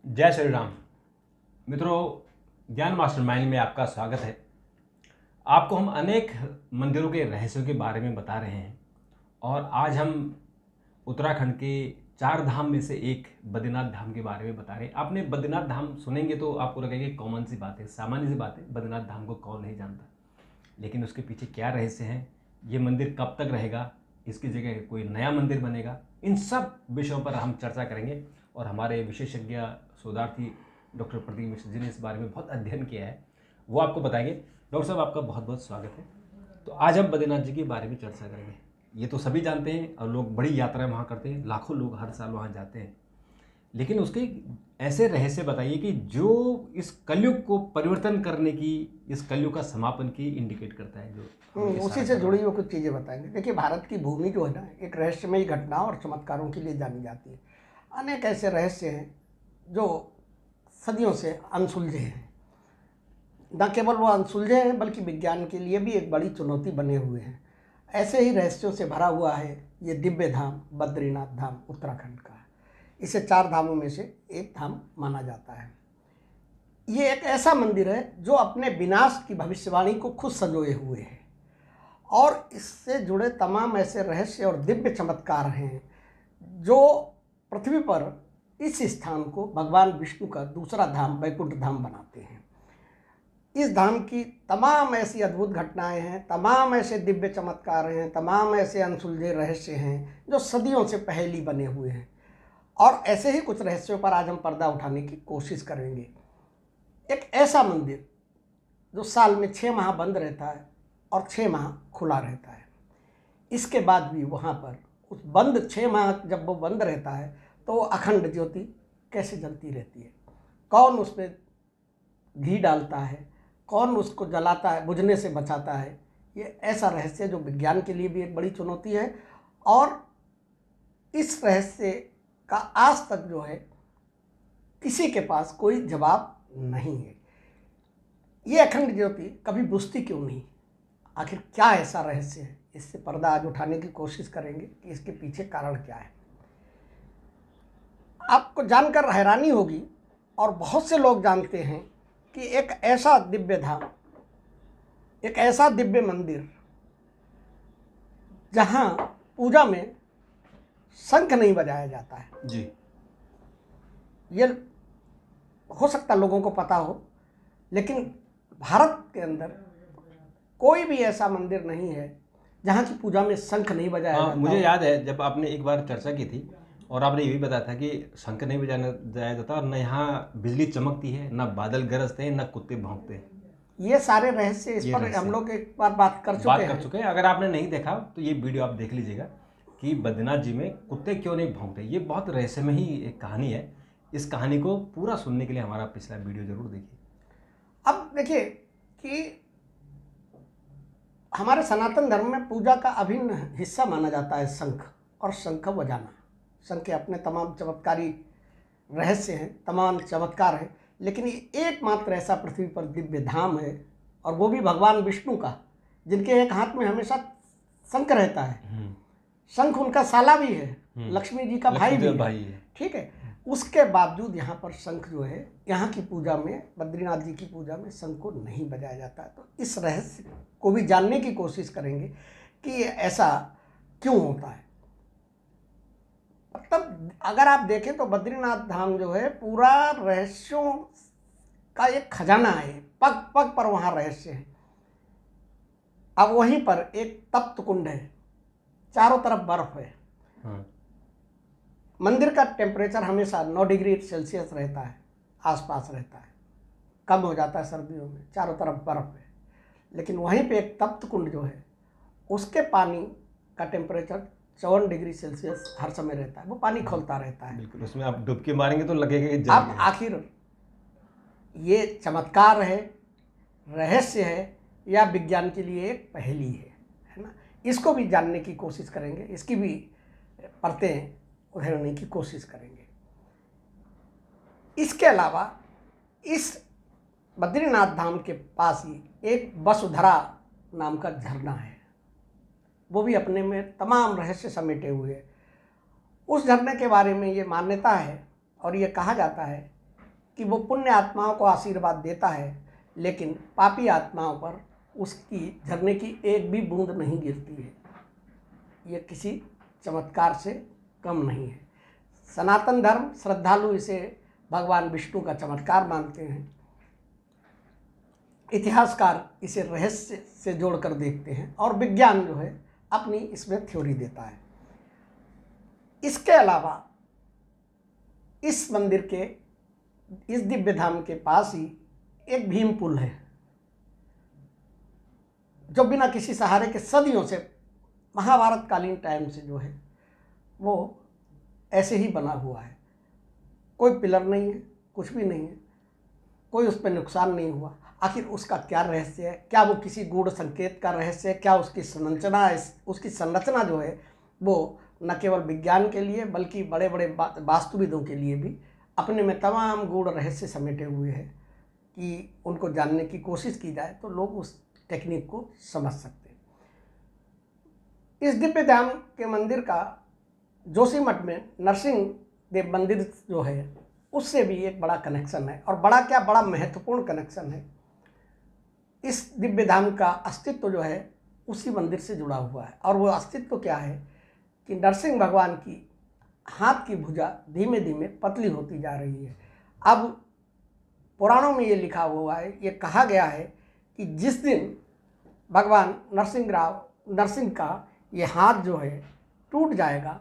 जय श्री राम। मित्रों, ज्ञान मास्टरमाइंड में आपका स्वागत है। आपको हम अनेक मंदिरों के रहस्यों के बारे में बता रहे हैं और आज हम उत्तराखंड के 4 धाम में से एक बद्रीनाथ धाम के बारे में बता रहे हैं। आपने बद्रीनाथ धाम सुनेंगे तो आपको लगेगा कॉमन सी बात है, सामान्य सी बात है, बद्रीनाथ धाम को कौन नहीं जानता। लेकिन उसके पीछे क्या रहस्य है, ये मंदिर कब तक रहेगा, इसकी जगह कोई नया मंदिर बनेगा, इन सब विषयों पर हम चर्चा करेंगे। और हमारे विशेषज्ञ शोधार्थी डॉक्टर प्रदीप मिश्र जी ने इस बारे में बहुत अध्ययन किया है, वो आपको बताएंगे। डॉक्टर साहब, आपका बहुत बहुत स्वागत है। तो आज हम बद्रीनाथ जी के बारे में चर्चा करेंगे। ये तो सभी जानते हैं और लोग बड़ी यात्राएं वहाँ करते हैं, लाखों लोग हर साल वहाँ जाते हैं। लेकिन उसके ऐसे रहस्य बताइए कि जो इस कलयुग को परिवर्तन करने की, इस कलयुग का समापन की इंडिकेट करता है। जो उसी से जुड़ी हुई कुछ चीज़ें बताएंगे। देखिए, भारत की भूमि जो है ना, एक रहस्यमयी घटना और चमत्कारों के लिए जानी जाती है। अनेक ऐसे रहस्य हैं जो सदियों से अनसुलझे हैं। न केवल वो अनसुलझे हैं बल्कि विज्ञान के लिए भी एक बड़ी चुनौती बने हुए हैं। ऐसे ही रहस्यों से भरा हुआ है ये दिव्य धाम बद्रीनाथ धाम उत्तराखंड का। इसे 4 धामों में से एक धाम माना जाता है। ये एक ऐसा मंदिर है जो अपने विनाश की भविष्यवाणी को खुद संजोए हुए है और इससे जुड़े तमाम ऐसे रहस्य और दिव्य चमत्कार हैं जो पृथ्वी पर इस स्थान को भगवान विष्णु का दूसरा धाम वैकुंठ धाम बनाते हैं। इस धाम की तमाम ऐसी अद्भुत घटनाएं हैं, तमाम ऐसे दिव्य चमत्कार हैं, तमाम ऐसे अनसुलझे रहस्य हैं जो सदियों से पहेली बने हुए हैं। और ऐसे ही कुछ रहस्यों पर आज हम पर्दा उठाने की कोशिश करेंगे। एक ऐसा मंदिर जो साल में 6 माह बंद रहता है और 6 माह खुला रहता है। इसके बाद भी वहाँ पर उस बंद 6 माह जब वो बंद रहता है तो वो अखंड ज्योति कैसे जलती रहती है। कौन उसमें घी डालता है, कौन उसको जलाता है, बुझने से बचाता है। ये ऐसा रहस्य जो विज्ञान के लिए भी एक बड़ी चुनौती है और इस रहस्य का आज तक जो है किसी के पास कोई जवाब नहीं है। ये अखंड ज्योति कभी बुझती क्यों नहीं, आखिर क्या ऐसा रहस्य है, इससे पर्दा आज उठाने की कोशिश करेंगे कि इसके पीछे कारण क्या है। आपको जानकर हैरानी होगी और बहुत से लोग जानते हैं कि एक ऐसा दिव्य धाम, एक ऐसा दिव्य मंदिर जहां पूजा में शंख नहीं बजाया जाता है जी, ये हो सकता लोगों को पता हो, लेकिन भारत के अंदर कोई भी ऐसा मंदिर नहीं है जहाँ की पूजा में शंख नहीं बजाया जाता। मुझे याद है जब आपने एक बार चर्चा की थी और आपने ये भी बताया था कि शंख नहीं बजाया जाता और न यहाँ बिजली चमकती है, न बादल गरजते हैं, न कुत्ते भौंकते हैं। ये सारे रहस्य इस पर हम लोग एक बार बात कर चुके हैं। अगर आपने नहीं देखा तो ये वीडियो आप देख लीजिएगा कि बद्रीनाथ जी में कुत्ते क्यों नहीं भौंकते। ये बहुत रहस्यमय ही एक कहानी है। इस कहानी को पूरा सुनने के लिए हमारा पिछला वीडियो जरूर देखिए। अब देखिए कि हमारे सनातन धर्म में पूजा का अभिन्न हिस्सा माना जाता है शंख और शंख बजाना। शंख के अपने तमाम चमत्कारी रहस्य हैं, तमाम चमत्कार हैं, लेकिन ये एकमात्र ऐसा पृथ्वी पर दिव्य धाम है और वो भी भगवान विष्णु का, जिनके एक हाथ में हमेशा शंख रहता है। शंख उनका साला भी है, लक्ष्मी जी का भाई भी है, ठीक है। उसके बावजूद यहाँ पर शंख जो है, यहाँ की पूजा में, बद्रीनाथ जी की पूजा में शंख को नहीं बजाया जाता है। तो इस रहस्य को भी जानने की कोशिश करेंगे कि ऐसा क्यों होता है। मतलब अगर आप देखें तो बद्रीनाथ धाम जो है पूरा रहस्यों का एक खजाना है, पग पग पर वहाँ रहस्य है। अब वहीं पर एक तप्त कुंड है, चारों तरफ बर्फ है। मंदिर का टेम्परेचर हमेशा 9 डिग्री सेल्सियस रहता है, आसपास रहता है, कम हो जाता है सर्दियों में, चारों तरफ बर्फ है। लेकिन वहीं पे एक तप्त कुंड जो है उसके पानी का टेम्परेचर 54 डिग्री सेल्सियस हर समय रहता है, वो पानी खोलता रहता है। बिल्कुल, उसमें आप डुबकी मारेंगे तो लगेगा कि अब आखिर ये चमत्कार है, रहस्य है या विज्ञान के लिए एक पहेली है ना। इसको भी जानने की कोशिश करेंगे, इसकी भी परतें उधेड़ने की कोशिश करेंगे। इसके अलावा इस बद्रीनाथ धाम के पास ही एक वसुधरा नाम का झरना है, वो भी अपने में तमाम रहस्य समेटे हुए है। उस झरने के बारे में ये मान्यता है और ये कहा जाता है कि वो पुण्य आत्माओं को आशीर्वाद देता है, लेकिन पापी आत्माओं पर उसकी झरने की एक भी बूंद नहीं गिरती है। ये किसी चमत्कार से कम नहीं है। सनातन धर्म श्रद्धालु इसे भगवान विष्णु का चमत्कार मानते हैं। इतिहासकार इसे रहस्य से जोड़कर देखते हैं और विज्ञान जो है अपनी इसमें थ्योरी देता है। इसके अलावा इस मंदिर के, इस दिव्य धाम के पास ही एक भीम पुल है, जो बिना किसी सहारे के सदियों से, महाभारत कालीन टाइम से जो है वो ऐसे ही बना हुआ है। कोई पिलर नहीं है, कुछ भी नहीं है, कोई उस पर नुकसान नहीं हुआ। आखिर उसका क्या रहस्य है? क्या वो किसी गूढ़ संकेत का रहस्य है? क्या उसकी संरचना जो है वो न केवल विज्ञान के लिए बल्कि बड़े बड़े वास्तुविदों के लिए भी अपने में तमाम गूढ़ रहस्य समेटे हुए हैं कि उनको जानने की कोशिश की जाए तो लोग उस टेक्निक को समझ सकते हैं। इस दिव्य धाम के मंदिर का जोशीमठ में नरसिंह देव मंदिर जो है उससे भी एक बड़ा कनेक्शन है, और बड़ा क्या, बड़ा महत्वपूर्ण कनेक्शन है। इस दिव्य धाम का अस्तित्व जो है उसी मंदिर से जुड़ा हुआ है, और वो अस्तित्व क्या है कि नरसिंह भगवान की हाथ की भुजा धीमे धीमे पतली होती जा रही है। अब पुराणों में ये लिखा हुआ है, ये कहा गया है कि जिस दिन भगवान नरसिंह का ये हाथ जो है टूट जाएगा,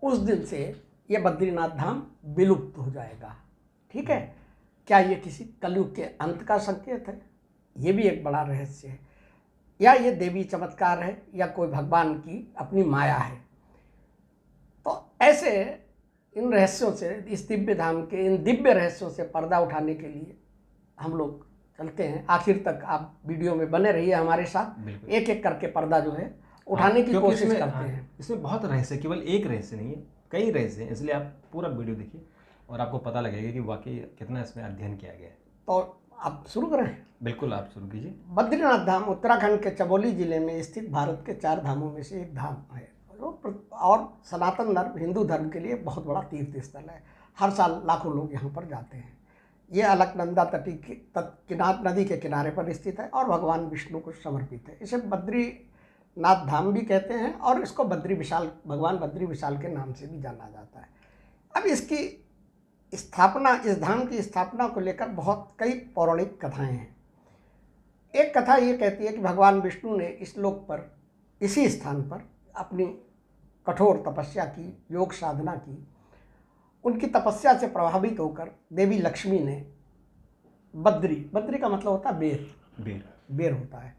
उस दिन से ये बद्रीनाथ धाम विलुप्त हो जाएगा। ठीक है, क्या ये किसी कलयुग के अंत का संकेत है? ये भी एक बड़ा रहस्य है, या ये देवी चमत्कार है, या कोई भगवान की अपनी माया है। तो ऐसे इन रहस्यों से, इस दिव्य धाम के इन दिव्य रहस्यों से पर्दा उठाने के लिए हम लोग चलते हैं। आखिर तक आप वीडियो में बने रहिए हमारे साथ, एक एक करके पर्दा जो है उठाने की कोशिश करते हैं। इसमें बहुत रहस्य, केवल एक रहस्य नहीं है, कई रहस्य हैं, इसलिए आप पूरा वीडियो देखिए और आपको पता लगेगा कि वाकई कितना इसमें अध्ययन किया गया है। तो आप शुरू करें? बिल्कुल, आप शुरू कीजिए। बद्रीनाथ धाम उत्तराखंड के चमोली जिले में स्थित भारत के 4 धामों में से एक धाम है, और सनातन धर्म, हिंदू धर्म के लिए बहुत बड़ा तीर्थ स्थल है। हर साल लाखों लोग यहाँ पर जाते हैं। ये अलकनंदा नदी के किनारे पर स्थित है और भगवान विष्णु को समर्पित है। इसे बद्रीनाथ धाम भी कहते हैं और इसको भगवान बद्री विशाल के नाम से भी जाना जाता है। अब इसकी स्थापना, इस धाम की स्थापना को लेकर बहुत कई पौराणिक कथाएं हैं। एक कथा ये कहती है कि भगवान विष्णु ने इस लोक पर, इसी स्थान पर अपनी कठोर तपस्या की, योग साधना की। उनकी तपस्या से प्रभावित होकर देवी लक्ष्मी ने बद्री का मतलब होता है बेर होता है,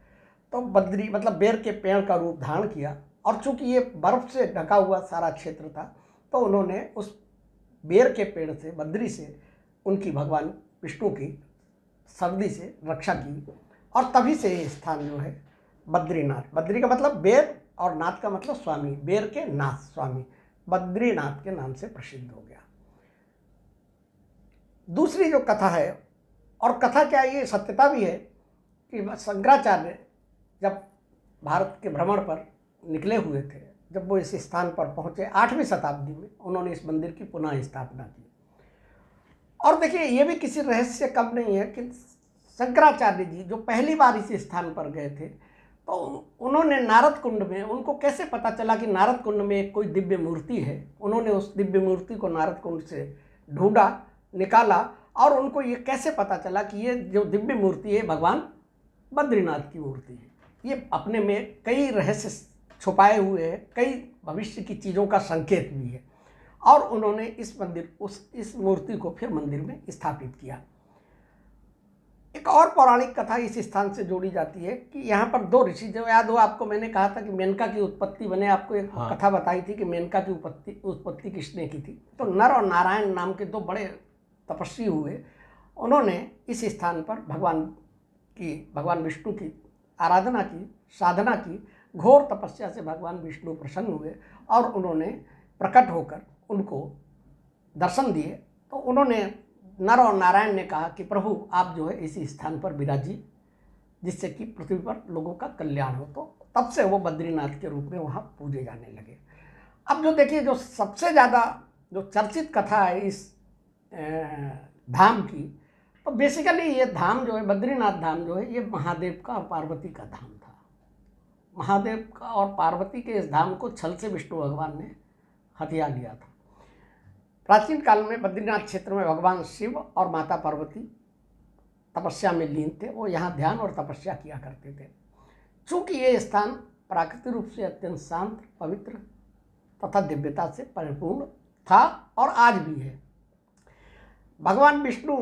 तो बद्री मतलब बेर के पेड़ का रूप धारण किया। और चूंकि ये बर्फ से ढका हुआ सारा क्षेत्र था, तो उन्होंने उस बेर के पेड़ से, बद्री से, उनकी भगवान विष्णु की सर्दी से रक्षा की, और तभी से ये स्थान जो है बद्रीनाथ, बद्री का मतलब बेर और नाथ का मतलब स्वामी, बेर के नाथ स्वामी, बद्रीनाथ के नाम से प्रसिद्ध हो गया। दूसरी जो कथा है, और कथा क्या, ये सत्यता भी है कि शंकराचार्य जब भारत के भ्रमण पर निकले हुए थे, जब वो इस स्थान पर पहुंचे 8वीं शताब्दी में, उन्होंने इस मंदिर की पुनः स्थापना की। और देखिए, ये भी किसी रहस्य से कम नहीं है कि शंकराचार्य जी जो पहली बार इस स्थान पर गए थे, तो उन्होंने नारद कुंड में, उनको कैसे पता चला कि नारद कुंड में एक कोई दिव्य मूर्ति है, उन्होंने उस दिव्य मूर्ति को नारद कुंड से ढूंढा, निकाला, और उनको ये कैसे पता चला कि ये जो दिव्य मूर्ति है भगवान बद्रीनाथ की मूर्ति है। ये अपने में कई रहस्य छुपाए हुए हैं, कई भविष्य की चीज़ों का संकेत भी है। और उन्होंने इस मूर्ति को फिर मंदिर में स्थापित किया। एक और पौराणिक कथा इस स्थान से जोड़ी जाती है कि यहाँ पर 2 ऋषि, जो याद हो आपको, मैंने कहा था कि मेनका की उत्पत्ति, मैंने आपको एक कथा बताई थी कि मेनका की उत्पत्ति किसने की थी। तो नर और नारायण नाम के 2 बड़े तपस्वी हुए। उन्होंने इस स्थान पर भगवान विष्णु की आराधना की, साधना की। घोर तपस्या से भगवान विष्णु प्रसन्न हुए और उन्होंने प्रकट होकर उनको दर्शन दिए। तो उन्होंने, नर और नारायण ने कहा कि प्रभु आप जो है इसी स्थान पर विराजिए, जिससे कि पृथ्वी पर लोगों का कल्याण हो। तो तब से वो बद्रीनाथ के रूप में वहाँ पूजे जाने लगे। अब जो देखिए, जो सबसे ज़्यादा जो चर्चित कथा है इस धाम की, तो बेसिकली ये धाम जो है, बद्रीनाथ धाम जो है, ये महादेव का और पार्वती का धाम था। महादेव का और पार्वती के इस धाम को छल से विष्णु भगवान ने हथिया लिया था। प्राचीन काल में बद्रीनाथ क्षेत्र में भगवान शिव और माता पार्वती तपस्या में लीन थे। वो यहाँ ध्यान और तपस्या किया करते थे। चूँकि ये स्थान प्राकृतिक रूप से अत्यंत शांत, पवित्र तथा दिव्यता से परिपूर्ण था और आज भी है। भगवान विष्णु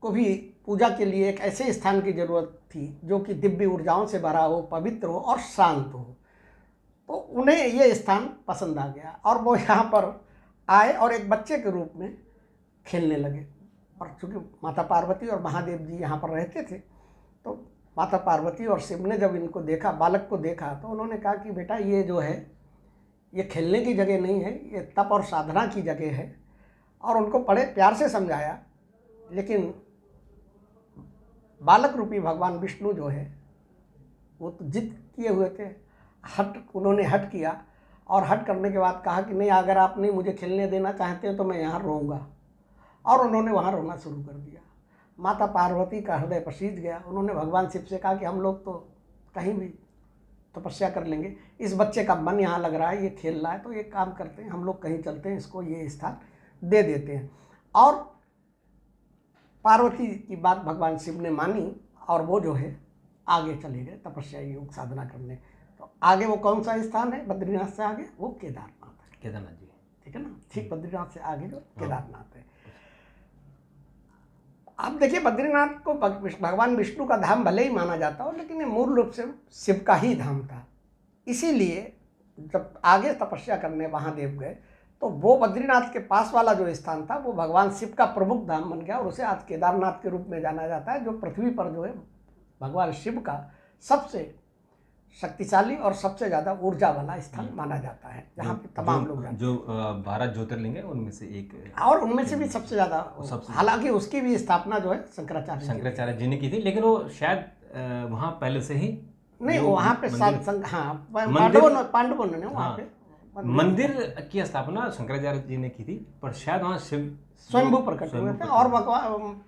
को भी पूजा के लिए एक ऐसे स्थान की जरूरत थी जो कि दिव्य ऊर्जाओं से भरा हो, पवित्र हो और शांत हो। तो उन्हें ये स्थान पसंद आ गया और वो यहाँ पर आए और एक बच्चे के रूप में खेलने लगे। और चूँकि माता पार्वती और महादेव जी यहाँ पर रहते थे, तो माता पार्वती और शिव ने जब इनको देखा, बालक को देखा, तो उन्होंने कहा कि बेटा ये जो है ये खेलने की जगह नहीं है, ये तप और साधना की जगह है। और उनको बड़े प्यार से समझाया। लेकिन बालक रूपी भगवान विष्णु जो है वो तो जिद किए हुए थे, उन्होंने हट किया। और हट करने के बाद कहा कि नहीं, अगर आप नहीं मुझे खेलने देना चाहते हैं तो मैं यहाँ रोऊंगा। और उन्होंने वहाँ रोना शुरू कर दिया। माता पार्वती का हृदय पसीज गया। उन्होंने भगवान शिव से कहा कि हम लोग तो कहीं भी तपस्या कर लेंगे, इस बच्चे का मन यहाँ लग रहा है, ये खेल रहा है, तो एक काम करते हैं, हम लोग कहीं चलते हैं, इसको ये स्थान दे देते हैं। और पार्वती की बात भगवान शिव ने मानी और वो जो है आगे चले गए तपस्या योग साधना करने। तो आगे वो कौन सा स्थान है बद्रीनाथ से आगे? वो केदारनाथ है। केदारनाथ जी, ठीक है ना। ठीक, बद्रीनाथ से आगे जो केदारनाथ है। अब देखिए, बद्रीनाथ को भगवान विष्णु का धाम भले ही माना जाता हो, लेकिन ये मूल रूप से शिव का ही धाम था। इसीलिए जब आगे तपस्या करने महादेव गए तो वो बद्रीनाथ के पास वाला जो स्थान था वो भगवान शिव का प्रमुख धाम बन गया और उसे आज केदारनाथ के रूप में जाना जाता है, जो पृथ्वी पर जो है भगवान शिव का सबसे शक्तिशाली और सबसे ज़्यादा ऊर्जा वाला स्थान माना जाता है, जहाँ पे तमाम लोग जाते हैं। जो 12 ज्योतिर्लिंग है उनमें से एक, और उनमें से भी सबसे ज़्यादा, हालांकि उसकी भी स्थापना जो है शंकराचार्य जी ने की थी, लेकिन वो शायद वहाँ पहले से ही नहीं, वहाँ पे पांडवों ने वहाँ पे मंदिर की स्थापना शंकराचार्य जी ने की थी, पर शायद वहाँ शिव स्वयंभू प्रकट हुए थे। और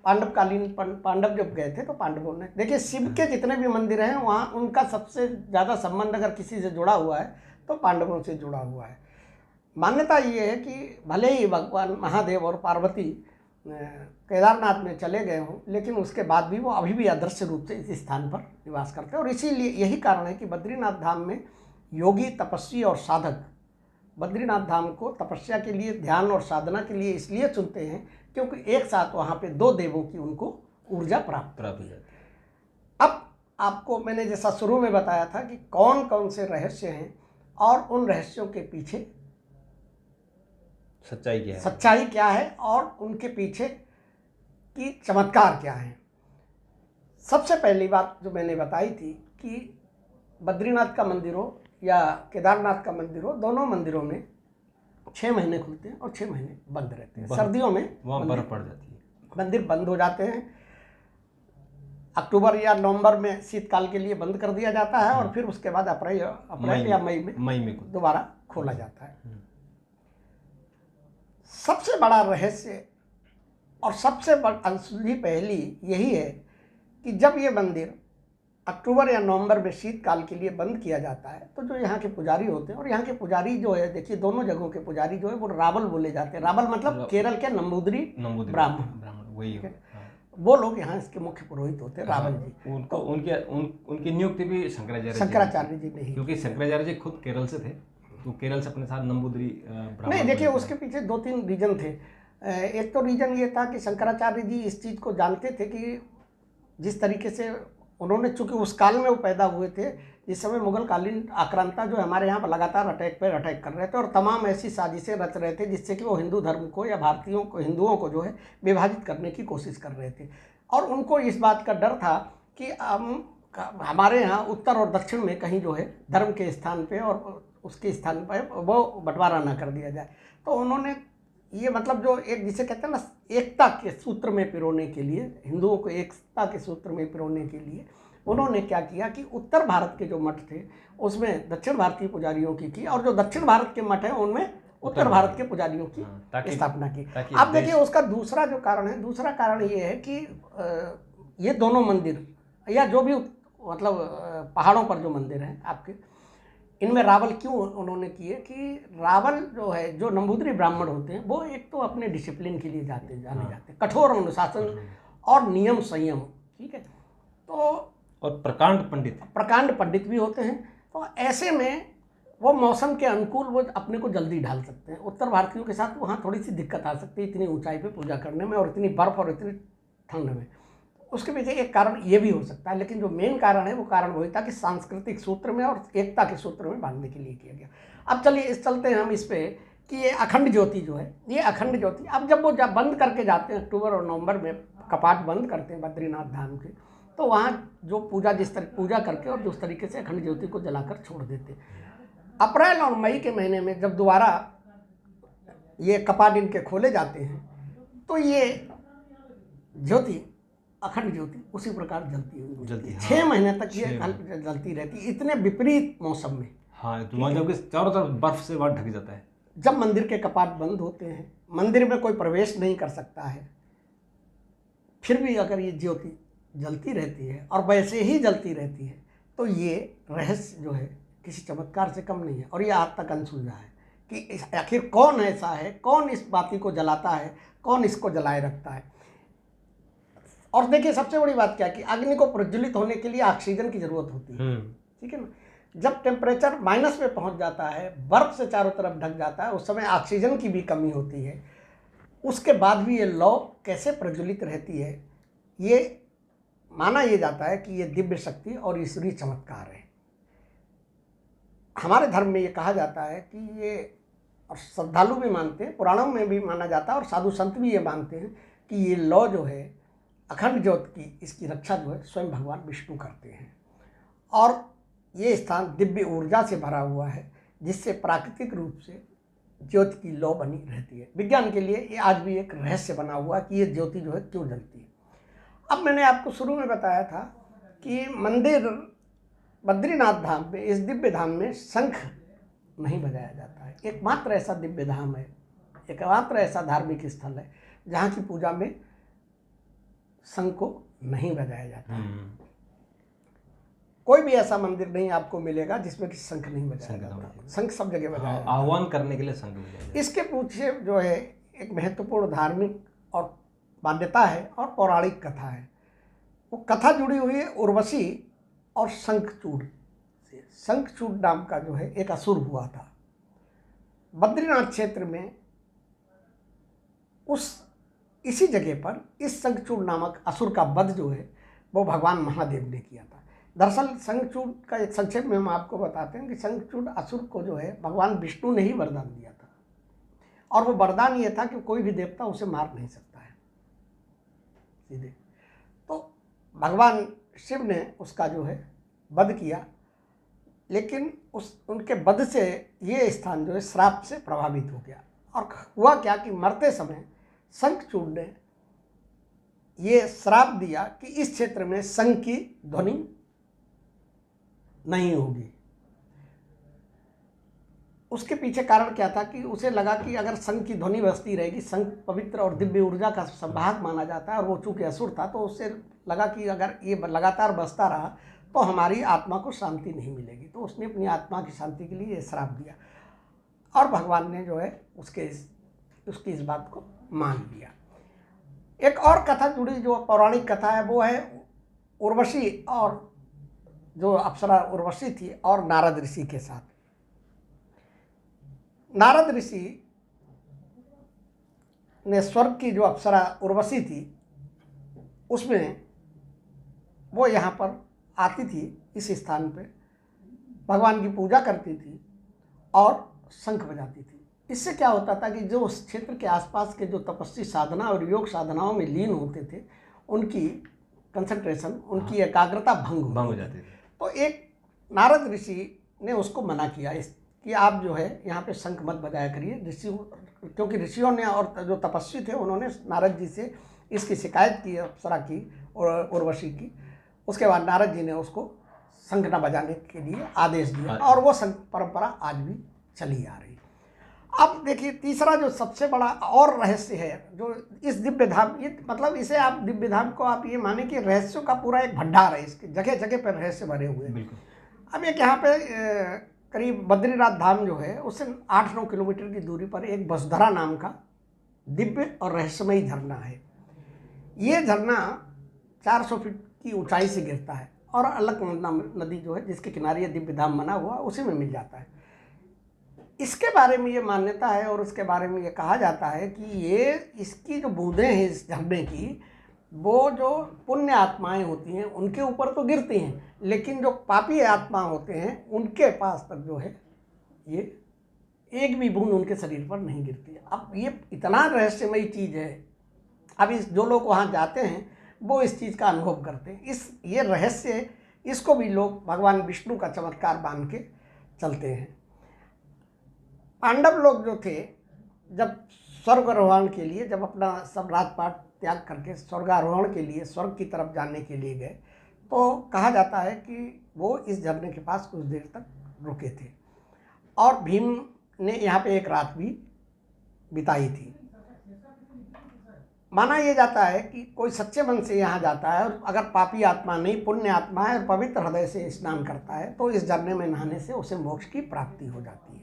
पांडवकालीन पांडव जब गए थे तो पांडवों ने, देखिए शिव के जितने भी मंदिर हैं वहाँ उनका सबसे ज़्यादा संबंध अगर किसी से जुड़ा हुआ है तो पांडवों से जुड़ा हुआ है। मान्यता ये है कि भले ही भगवान महादेव और पार्वती केदारनाथ में चले गए हों, लेकिन उसके बाद भी वो अभी भी अदृश्य रूप से इस स्थान पर निवास करते हैं। और इसीलिए यही कारण है कि बद्रीनाथ धाम में योगी, तपस्वी और साधक बद्रीनाथ धाम को तपस्या के लिए, ध्यान और साधना के लिए इसलिए चुनते हैं क्योंकि एक साथ वहाँ पे दो देवों की उनको ऊर्जा प्राप्त हो जाती है। अब आपको मैंने जैसा शुरू में बताया था कि कौन कौन से रहस्य हैं और उन रहस्यों के पीछे सच्चाई क्या है और उनके पीछे की चमत्कार क्या है। सबसे पहली बात जो मैंने बताई थी कि बद्रीनाथ का मंदिर हो या केदारनाथ का मंदिर हो, दोनों मंदिरों में 6 महीने खुलते हैं और 6 महीने बंद रहते हैं। सर्दियों में वहाँ बर्फ पड़ जाती है, मंदिर बंद हो जाते हैं। अक्टूबर या नवंबर में शीतकाल के लिए बंद कर दिया जाता है और फिर उसके बाद अप्रैल या मई में दोबारा खोला जाता है। सबसे बड़ा रहस्य और सबसे अनसुलझी पहेली यही है कि जब ये मंदिर अक्टूबर या नवंबर में शीतकाल के लिए बंद किया जाता है तो जो यहाँ के पुजारी होते हैं, और यहाँ के पुजारी जो है, देखिए दोनों जगहों के पुजारी जो है वो रावल बोले जाते हैं। रावल मतलब केरल के नंबूदरी ब्राह्मण, वही है। वो लोग यहाँ इसके मुख्य पुरोहित होते हैं, रावल जी। उनको उनकी नियुक्ति भी शंकराचार्य जी ने, क्योंकि शंकराचार्य जी खुद केरल से थे, तो केरल से अपने साथ नंबूदरी ब्राह्मण। नहीं, देखिए उसके पीछे 2-3 रीजन थे। एक तो रीजन ये था कि शंकराचार्य जी इस चीज़ को जानते थे कि जिस तरीके से उन्होंने, चूंकि उस काल में वो पैदा हुए थे जिस समय मुगल कालीन आक्रांता जो हमारे यहाँ पर लगातार अटैक कर रहे थे और तमाम ऐसी साजिशें रच रहे थे जिससे कि वो हिंदू धर्म को या भारतीयों को, हिंदुओं को जो है विभाजित करने की कोशिश कर रहे थे। और उनको इस बात का डर था कि हमारे यहाँ उत्तर और दक्षिण में कहीं जो है धर्म के स्थान पे और उसके स्थान पर वो बंटवारा ना कर दिया जाए। तो उन्होंने ये मतलब जो एक जिसे कहते हैं ना एकता के सूत्र में पिरोने के लिए, हिंदुओं को एकता के सूत्र में पिरोने के लिए उन्होंने क्या किया कि उत्तर भारत के जो मठ थे उसमें दक्षिण भारतीय पुजारियों की और जो दक्षिण भारत के मठ हैं उनमें उत्तर भारत के पुजारियों की स्थापना की। अब देखिए उसका दूसरा जो कारण है, दूसरा कारण ये है कि ये दोनों मंदिर या जो भी मतलब पहाड़ों पर जो मंदिर हैं आपके, इनमें रावल क्यों उन्होंने किए कि रावल जो है, जो नंबूदरी ब्राह्मण होते हैं, वो एक तो अपने डिसिप्लिन के लिए जाने जाते हैं, कठोर अनुशासन और नियम संयम, ठीक है, तो और प्रकांड पंडित भी होते हैं। तो ऐसे में वो मौसम के अनुकूल वो अपने को जल्दी ढाल सकते हैं। उत्तर भारतीयों के साथ वहाँ थोड़ी सी दिक्कत आ सकती है इतनी ऊंचाई पे पूजा करने में और इतनी बर्फ और इतनी ठंड में। उसके पीछे एक कारण ये भी हो सकता है, लेकिन जो मेन कारण है वो कारण वही था कि सांस्कृतिक सूत्र में और एकता के सूत्र में बांधने के लिए किया गया। अब चलिए चलते हैं हम इस पे कि ये अखंड ज्योति जो है, ये अखंड ज्योति अब जब वो बंद करके जाते हैं अक्टूबर और नवंबर में, कपाट बंद करते हैं बद्रीनाथ धाम के, तो वहाँ जो जिस तरह पूजा करके और जिस तरीके से अखंड ज्योति को जलाकर छोड़ देते। अप्रैल और मई के महीने में जब दोबारा ये कपाट इनके खोले जाते हैं तो ये ज्योति, अखंड ज्योति उसी प्रकार जलती है। 6 महीने तक ये जलती रहती है, इतने विपरीत मौसम में। हाँ, तो वहाँ जब चारों तरफ बर्फ से वहाँ ढक जाता है। जब मंदिर के कपाट बंद होते हैं, मंदिर में कोई प्रवेश नहीं कर सकता है, फिर भी अगर ये ज्योति जलती रहती है और वैसे ही जलती रहती है, तो ये रहस्य जो है किसी चमत्कार से कम नहीं है और ये आज तक अनसुलझा है कि आखिर कौन ऐसा है, कौन इस बाती को जलाता है, कौन इसको जलाए रखता है। और देखिए सबसे बड़ी बात क्या है कि अग्नि को प्रज्वलित होने के लिए ऑक्सीजन की जरूरत होती है, ठीक है ना। जब टेम्परेचर माइनस में पहुंच जाता है, बर्फ से चारों तरफ ढक जाता है, उस समय ऑक्सीजन की भी कमी होती है। उसके बाद भी ये लौ कैसे प्रज्वलित रहती है, ये माना ये जाता है कि ये दिव्य शक्ति और ईश्वरीय चमत्कार है। हमारे धर्म में ये कहा जाता है कि ये, और श्रद्धालु भी मानते हैं, पुराणों में भी माना जाता है और साधु संत भी ये मानते हैं कि ये लौ जो है अखंड ज्योति की, इसकी रक्षा जो है स्वयं भगवान विष्णु करते हैं। और ये स्थान दिव्य ऊर्जा से भरा हुआ है जिससे प्राकृतिक रूप से ज्योति की लौ बनी रहती है। विज्ञान के लिए ये आज भी एक रहस्य बना हुआ कि ये ज्योति जो है क्यों जलती है। अब मैंने आपको शुरू में बताया था कि मंदिर बद्रीनाथ धाम में, इस दिव्य धाम में शंख नहीं बजाया जाता है। एकमात्र ऐसा दिव्य धाम है, एकमात्र ऐसा धार्मिक स्थल है जहाँ की पूजा में शंख को नहीं बजाया जाता है। कोई भी ऐसा मंदिर नहीं आपको मिलेगा जिसमें कि शंख नहीं बजाया जाता। शंख सब जगह बजाया जाता है, आह्वान करने के लिए शंख बजाया जाता है। इसके पीछे जो है एक महत्वपूर्ण धार्मिक और मान्यता है और पौराणिक कथा है। वो कथा जुड़ी हुई है उर्वशी और शंखचूड़ से। शंखचूड़ नाम का जो है एक असुर हुआ था बद्रीनाथ क्षेत्र में। इसी जगह पर इस शंखचूड़ नामक असुर का वध जो है वो भगवान महादेव ने किया था। दरअसल शंखचूड़ का एक संक्षेप में हम आपको बताते हैं कि शंखचूड़ असुर को जो है भगवान विष्णु ने ही वरदान दिया था और वो वरदान ये था कि कोई भी देवता उसे मार नहीं सकता है सीधे। तो भगवान शिव ने उसका जो है वध किया, लेकिन उनके वध से ये स्थान जो है श्राप से प्रभावित हो गया। और हुआ क्या कि मरते समय शंखचूड़ ने ये श्राप दिया कि इस क्षेत्र में शंख की ध्वनि नहीं होगी। उसके पीछे कारण क्या था कि उसे लगा कि अगर शंख की ध्वनि बजती रहेगी, शंख पवित्र और दिव्य ऊर्जा का संवाहक माना जाता है और वो चूंकि असुर था, तो उससे लगा कि अगर ये लगातार बजता रहा तो हमारी आत्मा को शांति नहीं मिलेगी। तो उसने अपनी आत्मा की शांति के लिए ये श्राप दिया और भगवान ने जो है उसकी इस बात को मान लिया। एक और कथा जुड़ी जो पौराणिक कथा है वो है उर्वशी और जो अप्सरा उर्वशी थी और नारद ऋषि के साथ। नारद ऋषि ने स्वर्ग की जो अप्सरा उर्वशी थी उसमें वो यहाँ पर आती थी, इस स्थान पे भगवान की पूजा करती थी और शंख बजाती थी। इससे क्या होता था कि जो उस क्षेत्र के आसपास के जो तपस्वी साधना और योग साधनाओं में लीन होते थे उनकी कंसंट्रेशन, उनकी एकाग्रता भंग हो जाती थी। तो एक नारद ऋषि ने उसको मना किया कि आप जो है यहाँ पे शंख मत बजाया करिए। क्योंकि ऋषियों ने और जो तपस्वी थे उन्होंने नारद जी से इसकी शिकायत की अप्सरा की और उर्वशी की। उसके बाद नारद जी ने उसको शंख न बजाने के लिए आदेश दिया और वो शंख परंपरा आज भी चली आ रही। अब देखिए तीसरा जो सबसे बड़ा और रहस्य है जो इस दिव्य धाम, ये मतलब इसे आप दिव्य धाम को आप ये माने कि रहस्यों का पूरा एक भंडार है, इसके जगह जगह पर रहस्य भरे हुए हैं। बिल्कुल। अब एक यहाँ पे करीब बद्रीनाथ धाम जो है उससे 8-9 किलोमीटर की दूरी पर एक वसुधरा नाम का दिव्य और रहस्यमयी झरना है। ये झरना 400 फीट की ऊंचाई से गिरता है और अलकनंदा नदी जो है जिसके किनारे ये दिव्य धाम बना हुआ उसी में मिल जाता है। इसके बारे में ये मान्यता है और उसके बारे में ये कहा जाता है कि ये इसकी जो बूंदें हैं इस झरने की, वो जो पुण्य आत्माएं होती हैं उनके ऊपर तो गिरती हैं, लेकिन जो पापी आत्मा होते हैं उनके पास तक जो है ये एक भी बूंद उनके शरीर पर नहीं गिरती है। अब ये इतना रहस्यमयी चीज़ है, अब इस जो लोग वहाँ जाते हैं वो इस चीज़ का अनुभव करते हैं। ये रहस्य, इसको भी लोग भगवान विष्णु का चमत्कार मान के चलते हैं। पांडव लोग जो थे जब स्वर्गारोहण के लिए, जब अपना सब राजपाट त्याग करके स्वर्गारोहण के लिए स्वर्ग की तरफ जाने के लिए गए, तो कहा जाता है कि वो इस झरने के पास कुछ देर तक रुके थे और भीम ने यहाँ पे एक रात भी बिताई थी। माना यह जाता है कि कोई सच्चे मन से यहाँ जाता है और अगर पापी आत्मा नहीं पुण्य आत्मा है और पवित्र हृदय से स्नान करता है तो इस झरने में नहाने से उसे मोक्ष की प्राप्ति हो जाती है।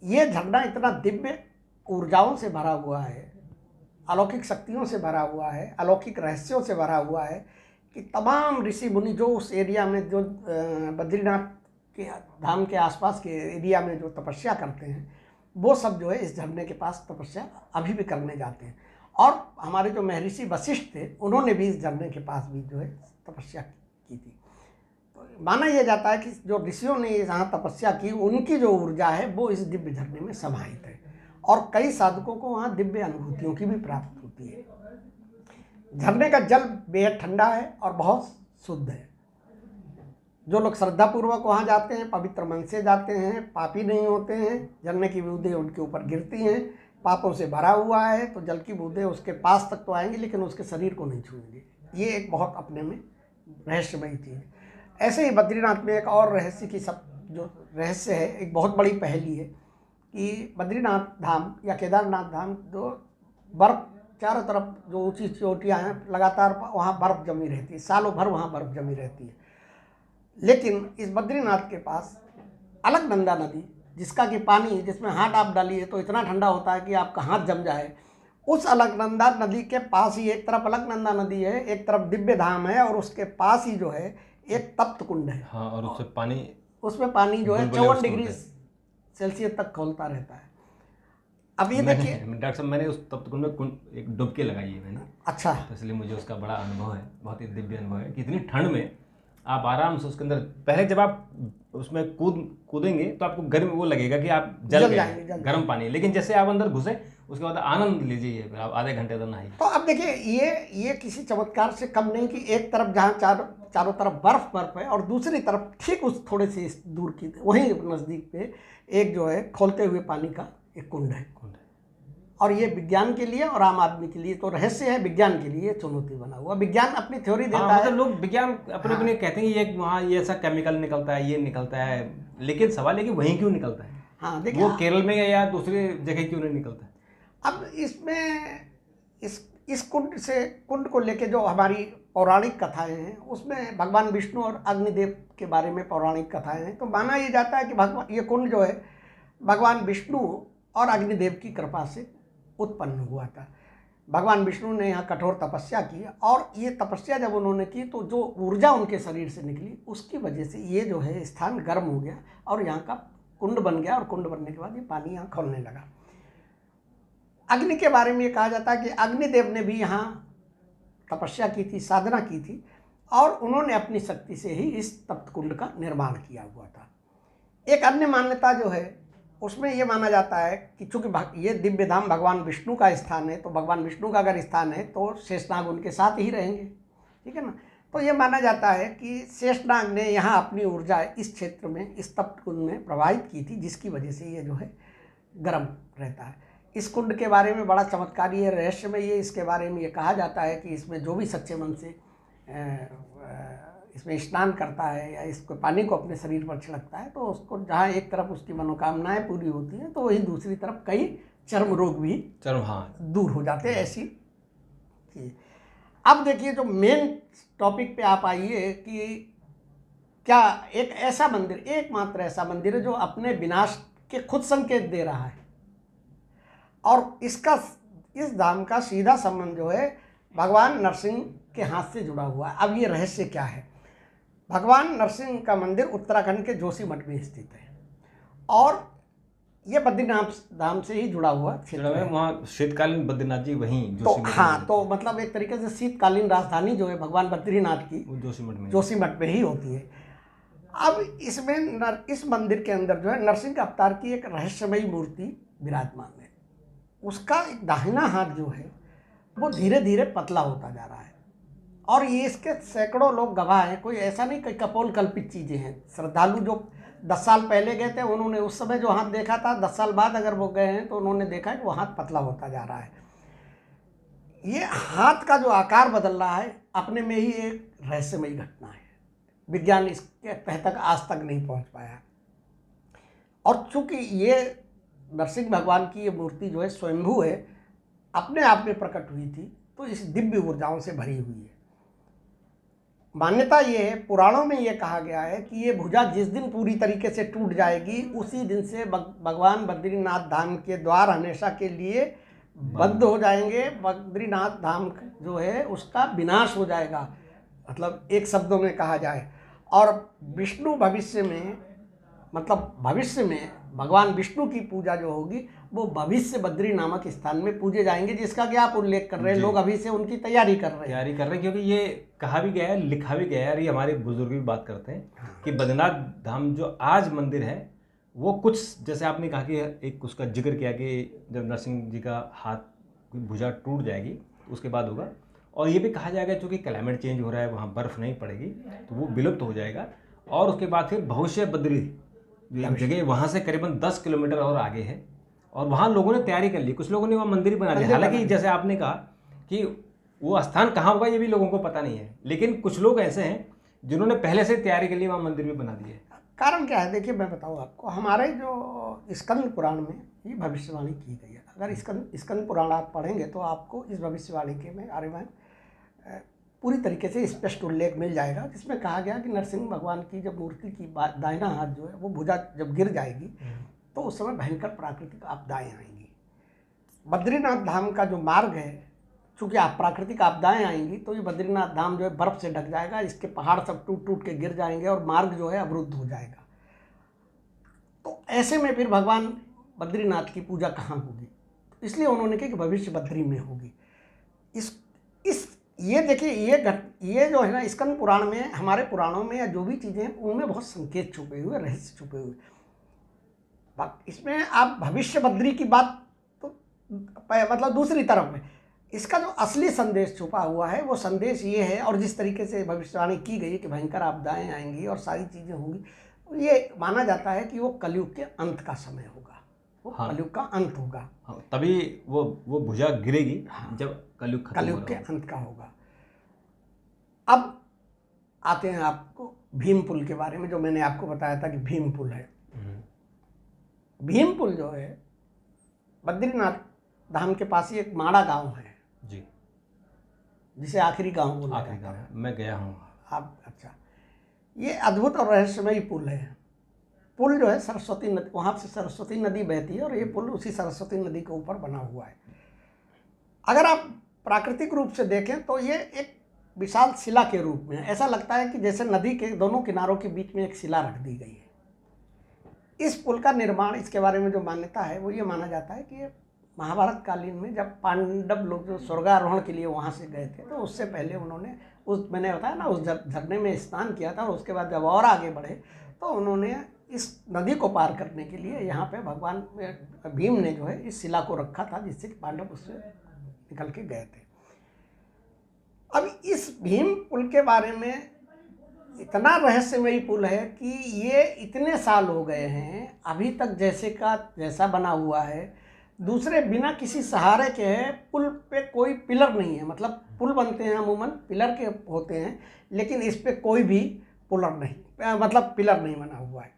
ये झरना इतना दिव्य ऊर्जाओं से भरा हुआ है, अलौकिक शक्तियों से भरा हुआ है, अलौकिक रहस्यों से भरा हुआ है कि तमाम ऋषि मुनि जो उस एरिया में, जो बद्रीनाथ के धाम के आसपास के एरिया में जो तपस्या करते हैं, वो सब जो है इस झरने के पास तपस्या अभी भी करने जाते हैं। और हमारे जो महर्षि वशिष्ठ थे उन्होंने भी इस झरने के पास भी जो है तपस्या की थी। तो माना यह जाता है कि जो ऋषियों ने यहाँ तपस्या की उनकी जो ऊर्जा है वो इस दिव्य झरने में समाहित है और कई साधकों को वहाँ दिव्य अनुभूतियों की भी प्राप्त होती है। झरने का जल बेहद ठंडा है और बहुत शुद्ध है। जो लोग श्रद्धापूर्वक वहाँ जाते हैं, पवित्र मन से जाते हैं, पापी नहीं होते हैं, झरने की बूंदें उनके ऊपर गिरती हैं, पापों से भरा हुआ है तो जल की बूंदें उसके पास तक तो आएंगी लेकिन उसके शरीर को नहीं छूएंगे। ये एक बहुत अपने में रहस्यमयी चीज़ है। ऐसे ही बद्रीनाथ में एक और रहस्य की सब जो रहस्य है, एक बहुत बड़ी पहेली है कि बद्रीनाथ धाम या केदारनाथ धाम जो बर्फ़ चारों तरफ जो ऊंची चोटियाँ हैं लगातार वहाँ बर्फ़ जमी रहती है, सालों भर वहाँ बर्फ़ जमी रहती है। लेकिन इस बद्रीनाथ के पास अलकनंदा नदी, जिसका कि पानी जिसमें हाथ आप डालिए तो इतना ठंडा होता है कि आपका हाथ जम जाए, उस अलकनंदा नदी के पास ही एक तरफ अलकनंदा नदी है, एक तरफ दिव्य धाम है और उसके पास ही जो है एक तप्त कुंड है। हाँ, और उसमें पानी जो है बुलबुले 54 उसमें डिग्री होते हैं। सेल्सियस तक खौलता रहता है। अब ये मैंने देखिए, डॉक्टर साहब, मैंने उस तप्त कुंड में एक डुबकी लगाई है मैंने, अच्छा, तो इसलिए मुझे उसका बड़ा अनुभव है, बहुत ही दिव्य अनुभव है कि इतनी ठंड में आप आराम से उसके अंदर, पहले जब आप उसमें कूदेंगे तो आपको गर्म वो लगेगा कि आप जल गए, जाएंगे। गर्म पानी, लेकिन जैसे आप अंदर घुसे उसके बाद आनंद लीजिए, फिर आप आधे घंटे तक नहाइए। तो अब देखिए ये किसी चमत्कार से कम नहीं कि एक तरफ जहाँ चारों तरफ बर्फ है और दूसरी तरफ ठीक उस थोड़े से दूर की वहीं नज़दीक पे एक जो है खोलते हुए पानी का एक कुंड है। और ये विज्ञान के लिए और आम आदमी के लिए तो रहस्य है, विज्ञान के लिए चुनौती बना हुआ। विज्ञान अपनी थ्योरी देता है, मतलब लोग विज्ञान अपने अपने कहते हैं ये वहाँ ये ऐसा केमिकल निकलता है, ये निकलता है, लेकिन सवाल है कि वहीं क्यों निकलता है? हाँ देखिए, वो केरल में या दूसरी जगह क्यों नहीं निकलता है? अब इसमें इस कुंड को लेके जो हमारी पौराणिक कथाएं हैं उसमें भगवान विष्णु और अग्निदेव के बारे में पौराणिक कथाएं हैं। तो माना ये जाता है कि भगवान, ये कुंड जो है भगवान विष्णु और अग्निदेव की कृपा से उत्पन्न हुआ था। भगवान विष्णु ने यहाँ कठोर तपस्या की और ये तपस्या जब उन्होंने की तो जो ऊर्जा उनके शरीर से निकली उसकी वजह से ये जो है स्थान गर्म हो गया और यहाँ का कुंड बन गया और कुंड बनने के बाद ये पानी यहाँ खोलने लगा। अग्नि के बारे में ये कहा जाता है कि अग्निदेव ने भी यहाँ तपस्या की थी, साधना की थी और उन्होंने अपनी शक्ति से ही इस तप्त कुंड का निर्माण किया हुआ था। एक अन्य मान्यता जो है उसमें ये माना जाता है कि चूँकि ये दिव्य धाम भगवान विष्णु का स्थान है, तो भगवान विष्णु का अगर स्थान है तो शेषनाग उनके साथ ही रहेंगे, ठीक है ना। तो ये माना जाता है कि शेषनाग ने यहाँ अपनी ऊर्जा इस क्षेत्र में, इस तप्त कुंड में प्रवाहित की थी, जिसकी वजह से ये जो है गर्म रहता है। इस कुंड के बारे में बड़ा चमत्कारी है, रहस्य में ये इसके बारे में ये कहा जाता है कि इसमें जो भी सच्चे मन से इसमें स्नान करता है या इसको पानी को अपने शरीर पर छिड़कता है, तो उसको जहाँ एक तरफ उसकी मनोकामनाएं पूरी होती हैं, तो वही दूसरी तरफ कई चर्म रोग भी दूर हो जाते हैं। ऐसी चीज़। अब देखिए, जो मेन टॉपिक पे आप आइए कि क्या एक ऐसा मंदिर, एकमात्र ऐसा मंदिर है जो अपने विनाश के खुद संकेत दे रहा है, और इस धाम का सीधा संबंध जो है भगवान नरसिंह के हाथ से जुड़ा हुआ है। अब ये रहस्य क्या है? भगवान नरसिंह का मंदिर उत्तराखंड के जोशीमठ में स्थित है, और ये बद्रीनाथ धाम से ही जुड़ा हुआ क्षेत्र है। वहाँ शीतकालीन बद्रीनाथ जी वहीं तो जोशीमठ हाँ, तो मतलब एक तरीके से शीतकालीन राजधानी जो है भगवान बद्रीनाथ की, वो जोशीमठ में ही होती है। अब इसमें इस मंदिर के अंदर जो है नरसिंह के अवतार की एक रहस्यमयी मूर्ति विराजमान है। उसका एक दाहिना हाथ जो है वो धीरे धीरे पतला होता जा रहा है, और ये इसके सैकड़ों लोग गवाह हैं। कोई ऐसा नहीं कि कपोल कल्पित चीज़ें हैं। श्रद्धालु जो 10 साल पहले गए थे, उन्होंने उस समय जो हाथ देखा था, 10 साल बाद अगर वो गए हैं तो उन्होंने देखा कि वो हाथ पतला होता जा रहा है। ये हाथ का जो आकार बदल रहा है अपने में ही एक रहस्यमयी घटना है। विज्ञान इसके तह तक आज तक नहीं पहुंच पाया, और चूंकि ये नरसिंह भगवान की ये मूर्ति जो है स्वयंभू है, अपने आप में प्रकट हुई थी, तो इस दिव्य ऊर्जाओं से भरी हुई है। मान्यता ये है, पुराणों में ये कहा गया है कि ये भुजा जिस दिन पूरी तरीके से टूट जाएगी, उसी दिन से भगवान बद्रीनाथ धाम के द्वार हमेशा के लिए बंद हो जाएंगे। बद्रीनाथ धाम जो है उसका विनाश हो जाएगा, मतलब एक शब्दों में कहा जाए। और विष्णु भविष्य में, मतलब भविष्य में भगवान विष्णु की पूजा जो होगी वो भविष्य बद्री नामक स्थान में पूजे जाएंगे, जिसका कि आप उल्लेख कर रहे हैं। लोग अभी से उनकी तैयारी कर रहे हैं, क्योंकि ये कहा भी गया है, लिखा भी गया है, और ये हमारे बुजुर्ग भी बात करते हैं कि बद्रीनाथ धाम जो आज मंदिर है वो कुछ, जैसे आपने कहा कि एक उसका जिक्र किया कि जब नरसिंह जी का हाथ भुजा टूट जाएगी उसके बाद होगा, और ये भी कहा जाएगा चूँकि क्लाइमेट चेंज हो रहा है, वहाँ बर्फ़ नहीं पड़ेगी तो वो विलुप्त हो जाएगा, और उसके बाद फिर भविष्य बद्री एक जगह वहाँ से करीबन 10 किलोमीटर और आगे है, और वहाँ लोगों ने तैयारी कर ली। कुछ लोगों ने वहाँ मंदिर बना लिया। हालांकि जैसे आपने कहा कि वो स्थान कहाँ होगा ये भी लोगों को पता नहीं है, लेकिन कुछ लोग ऐसे हैं जिन्होंने पहले से तैयारी के लिए वहाँ मंदिर भी बना दिए। कारण क्या है? देखिए, मैं बताऊँ आपको, हमारे जो स्कंद पुराण में ये भविष्यवाणी की गई है। अगर स्कंद पुराण आप पढ़ेंगे तो आपको इस भविष्यवाणी के में बारे में पूरी तरीके से स्पष्ट उल्लेख मिल जाएगा, जिसमें कहा गया कि नरसिंह भगवान की जब मूर्ति की दाहिना हाथ जो है वो भुजा जब गिर जाएगी तो उस समय भयंकर प्राकृतिक आपदाएं आएंगी। बद्रीनाथ धाम का जो मार्ग है, चूँकि आप प्राकृतिक आपदाएं आएंगी तो ये बद्रीनाथ धाम जो है बर्फ़ से ढक जाएगा, इसके पहाड़ सब टूट टूट के गिर जाएंगे और मार्ग जो है अवरुद्ध हो जाएगा। तो ऐसे में फिर भगवान बद्रीनाथ की पूजा कहाँ होगी? इसलिए उन्होंने कहा कि भविष्य बद्री में होगी। ये देखिए, ये जो है ना, स्कंद पुराण में, हमारे पुराणों में या जो भी चीज़ें हैं उनमें बहुत संकेत छुपे हुए, रहस्य छुपे हुए। इसमें आप भविष्य बद्री की बात तो मतलब दूसरी तरफ में, इसका जो असली संदेश छुपा हुआ है वो संदेश ये है, और जिस तरीके से भविष्यवाणी की गई है कि भयंकर आपदाएं आएंगी और सारी चीज़ें होंगी, ये माना जाता है कि वो कलयुग के अंत का समय होगा, वो कलयुग का अंत होगा। तभी वो भुजा गिरेगी जब कलयुग के अंत का होगा। अब आते हैं आपको भीम पुल के बारे में, जो मैंने आपको बताया था कि भीम पुल है। भीम पुल जो है बद्रीनाथ धाम के पास ही एक माड़ा गांव है जी, जिसे आखिरी गांव बोला जाता है। मैं गया हूँ आप? अच्छा, ये अद्भुत और रहस्यमयी पुल है। पुल जो है सरस्वती नदी, वहाँ से सरस्वती नदी बहती है, और ये पुल उसी सरस्वती नदी के ऊपर बना हुआ है। अगर आप प्राकृतिक रूप से देखें तो ये एक विशाल शिला के रूप में, ऐसा लगता है कि जैसे नदी के दोनों किनारों के बीच में एक शिला रख दी गई है। इस पुल का निर्माण, इसके बारे में जो मान्यता है वो ये माना जाता है कि ये महाभारत कालीन में जब पांडव लोग जो स्वर्गारोहण के लिए वहाँ से गए थे, तो उससे पहले उन्होंने मैंने बताया ना, उस झरने में स्नान किया था, और उसके बाद जब और आगे बढ़े तो उन्होंने इस नदी को पार करने के लिए यहाँ पे भगवान भीम ने जो है इस शिला को रखा था, जिससे कि पांडव उससे निकल के गए थे। अब इस भीम पुल के बारे में इतना रहस्यमयी पुल है कि ये इतने साल हो गए हैं, अभी तक जैसा बना हुआ है, दूसरे बिना किसी सहारे के है, पुल पे कोई पिलर नहीं है। मतलब पुल बनते हैं अमूमन पिलर के होते हैं, लेकिन इस पे कोई भी पुलर नहीं, मतलब पिलर नहीं बना हुआ है।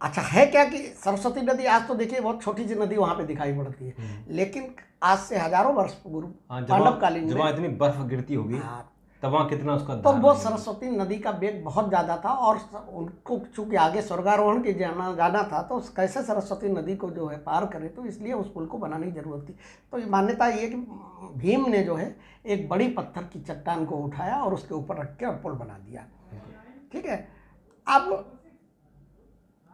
अच्छा है क्या कि सरस्वती नदी आज तो देखिए बहुत छोटी सी नदी वहाँ पे दिखाई पड़ती है, लेकिन आज से हजारों वर्ष पूर्व पांडवकालीन जब में, इतनी बर्फ गिरती होगी हाँ, तब वहाँ कितना उसका तो धार वो नहीं होगा। सरस्वती नदी का वेग बहुत ज़्यादा था और उनको चूंकि आगे स्वर्गारोहण के जाना था, तो कैसे सरस्वती नदी को जो है पार करे, तो इसलिए उस पुल को बनाने की जरूरत थी। तो ये मान्यता ये कि भीम ने जो है एक बड़ी पत्थर की चट्टान को उठाया और उसके ऊपर रख के और पुल बना दिया। ठीक है। अब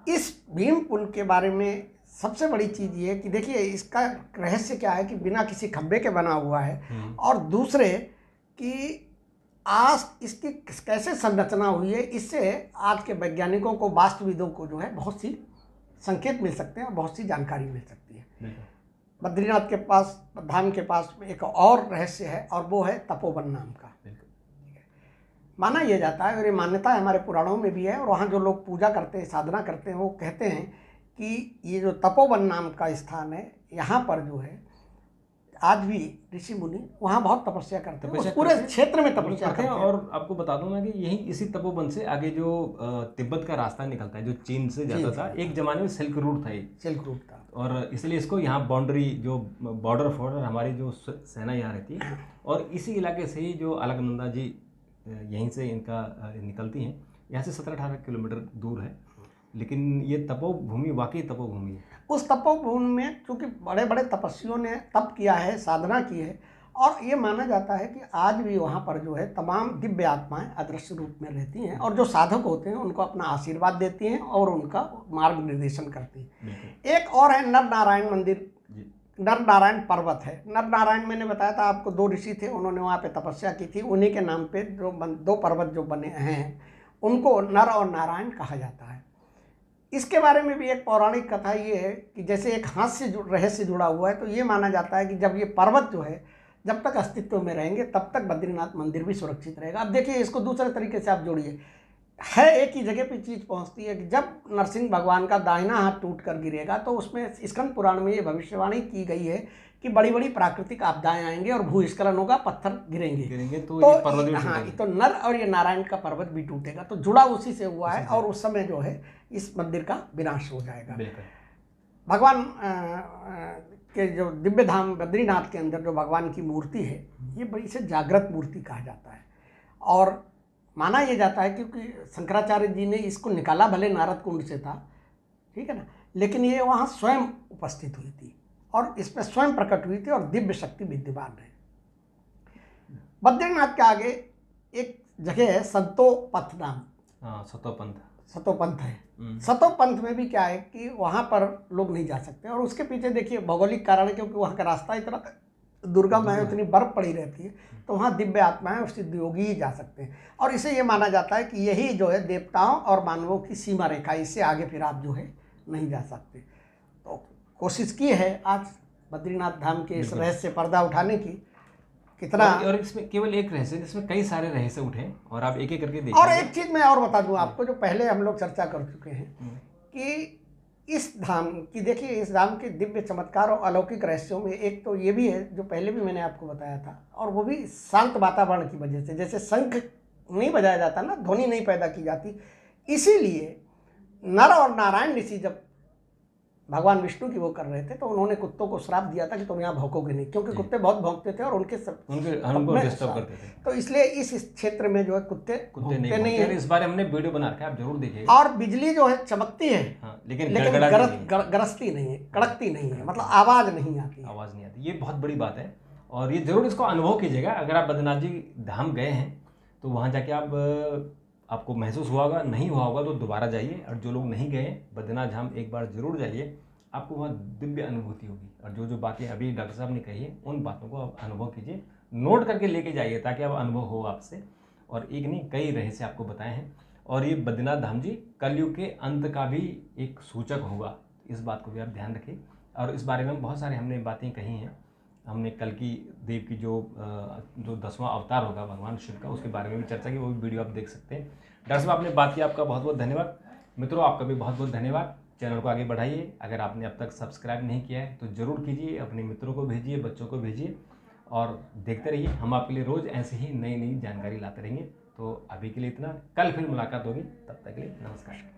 इस भीम पुल के बारे में सबसे बड़ी चीज़ ये है कि देखिए इसका रहस्य क्या है कि बिना किसी खंभे के बना हुआ है, और दूसरे कि आज इसकी कैसे संरचना हुई है, इससे आज के वैज्ञानिकों को, वास्तुविदों को जो है बहुत सी संकेत मिल सकते हैं और बहुत सी जानकारी मिल सकती है। बद्रीनाथ के पास, धाम के पास एक और रहस्य है, और वो है तपोवन नाम का। माना यह जाता है, और ये मान्यता हमारे पुराणों में भी है, और वहाँ जो लोग पूजा करते हैं, साधना करते हैं, वो कहते हैं कि ये जो तपोवन नाम का स्थान है, यहाँ पर जो है आज भी ऋषि मुनि वहाँ बहुत तपस्या करते हैं, उस पूरे क्षेत्र में तपस्या करते हैं। और आपको बता दूं मैं कि यही इसी तपोवन से आगे जो तिब्बत का रास्ता निकलता है, जो चीन से जाता था, एक जमाने में सिल्क रूट था ये, सिल्क रूट था, और इसलिए इसको यहाँ बाउंड्री, जो बॉर्डर फॉर्डर हमारी जो सेना यहाँ रहती है, और इसी इलाके से ही जो अलकनंदा जी यहीं से इनका निकलती हैं, यहाँ से 17-18 किलोमीटर दूर है। लेकिन ये तपोभूमि वाकई तपोभूमि है। उस तपोभूमि में चूँकि बड़े बड़े तपस्वियों ने तप किया है, साधना की है, और ये माना जाता है कि आज भी वहाँ पर जो है तमाम दिव्य आत्माएं अदृश्य रूप में रहती हैं, और जो साधक होते हैं उनको अपना आशीर्वाद देती हैं और उनका मार्ग निर्देशन करती हैं। एक और है नर नारायण मंदिर, नर नारायण पर्वत है। नर नारायण मैंने बताया था आपको, 2 ऋषि थे, उन्होंने वहाँ पे तपस्या की थी, उन्हीं के नाम पे जो 2 पर्वत जो बने हैं उनको नर और नारायण कहा जाता है। इसके बारे में भी एक पौराणिक कथा ये है कि जैसे एक हाथ से रहस्य जुड़ा हुआ है, तो ये माना जाता है कि जब ये पर्वत जो है जब तक अस्तित्व में रहेंगे तब तक बद्रीनाथ मंदिर भी सुरक्षित रहेगा। अब देखिए इसको दूसरे तरीके से आप जोड़िए, है एक ही जगह पे चीज़ पहुंचती है कि जब नरसिंह भगवान का दाहिना हाथ टूट कर गिरेगा, तो उसमें स्कंद पुराण में ये भविष्यवाणी की गई है कि बड़ी बड़ी प्राकृतिक आपदाएं आएंगे और भूस्खलन होगा, पत्थर गिरेंगे तो ये पर्वत भी हाँ, तो नर और ये नारायण का पर्वत भी टूटेगा। तो जुड़ा उसी से हुआ है, और उस समय जो है इस मंदिर का विनाश हो जाएगा। भगवान के जो दिव्य धाम बद्रीनाथ के अंदर जो भगवान की मूर्ति है, ये बड़ी से जागृत मूर्ति कहा जाता है, और माना यह जाता है क्योंकि शंकराचार्य जी ने इसको निकाला भले नारद कुंड से था, ठीक है ना, लेकिन ये वहाँ स्वयं उपस्थित हुई थी और इसमें स्वयं प्रकट हुई थी, और दिव्य शक्ति विद्यमान है। बद्रीनाथ के आगे एक जगह है संतोपंथ नाम, सतोपंथ है। सतोपंथ में भी क्या है कि वहाँ पर लोग नहीं जा सकते, और उसके पीछे देखिए भौगोलिक कारण है, क्योंकि वहाँ का रास्ता इतना दुर्गम है, इतनी बर्फ पड़ी रहती है, तो वहाँ दिव्य आत्माएं और सिद्ध योगी ही जा सकते हैं। और इसे ये माना जाता है कि यही जो है देवताओं और मानवों की सीमा रेखा, इससे आगे फिर आप जो है नहीं जा सकते। तो कोशिश की है आज बद्रीनाथ धाम के इस रहस्य पर्दा उठाने की, कितना। और इसमें केवल एक रहस्य, जिसमें कई सारे रहस्य उठे, और आप एक एक करके देखिए। और एक चीज़ मैं और बता दूं आपको, जो पहले हम लोग चर्चा कर चुके हैं कि इस धाम की, देखिए इस धाम के दिव्य चमत्कार और अलौकिक रहस्यों में एक तो ये भी है, जो पहले भी मैंने आपको बताया था, और वो भी शांत वातावरण की वजह से। जैसे शंख नहीं बजाया जाता ना, ध्वनि नहीं पैदा की जाती, इसीलिए नर और नारायण ऋषि जब भगवान विष्णु की वो कर रहे थे, तो उन्होंने कुत्तों को श्राप दिया था कि तुम यहाँ भौंकोगे नहीं, क्योंकि कुत्ते बहुत भौंकते थे और उनके अनुभव डिस्टर्ब करते थे। तो इसलिए इस क्षेत्र में जो है कुत्ते नहीं है। इस बारे हमने वीडियो बना रखा है, आप जरूर देखिए। और बिजली जो है चमकती है, लेकिन गरजती नहीं है, कड़कती नहीं है, मतलब आवाज नहीं आती। ये बहुत बड़ी बात है, और ये जरूर इसको अनुभव कीजिएगा। अगर आप बद्रीनाथ जी धाम गए हैं तो वहाँ जाके आपको महसूस हुआ होगा, नहीं हुआ होगा तो दोबारा जाइए, और जो लोग नहीं गए बद्रीनाथ धाम एक बार जरूर जाइए, आपको वहाँ दिव्य अनुभूति होगी। और जो जो बातें अभी डॉक्टर साहब ने कही है, उन बातों को आप अनुभव कीजिए, नोट करके लेके जाइए, ताकि आप अनुभव हो आपसे। और एक नहीं, कई रहस्य आपको बताए हैं, और ये बद्रीनाथ धाम जी कलयुग के अंत का भी एक सूचक होगा, इस बात को भी आप ध्यान रखिए। और इस बारे में बहुत सारे हमने बातें कही हैं। हमने कल्कि देव की जो 10वां अवतार होगा भगवान शिव का, उसके बारे में भी चर्चा की, वो भी वीडियो आप देख सकते हैं। डॉक्टर साहब आपने बात की, आपका बहुत बहुत धन्यवाद। मित्रों आपका भी बहुत बहुत धन्यवाद। चैनल को आगे बढ़ाइए। अगर आपने अब तक सब्सक्राइब नहीं किया है तो ज़रूर कीजिए, अपने मित्रों को भेजिए, बच्चों को भेजिए और देखते रहिए। हम आपके लिए रोज़ ऐसे ही नई नई जानकारी लाते रहेंगे। तो अभी के लिए इतना, कल फिर मुलाकात होगी, तब तक के लिए नमस्कार।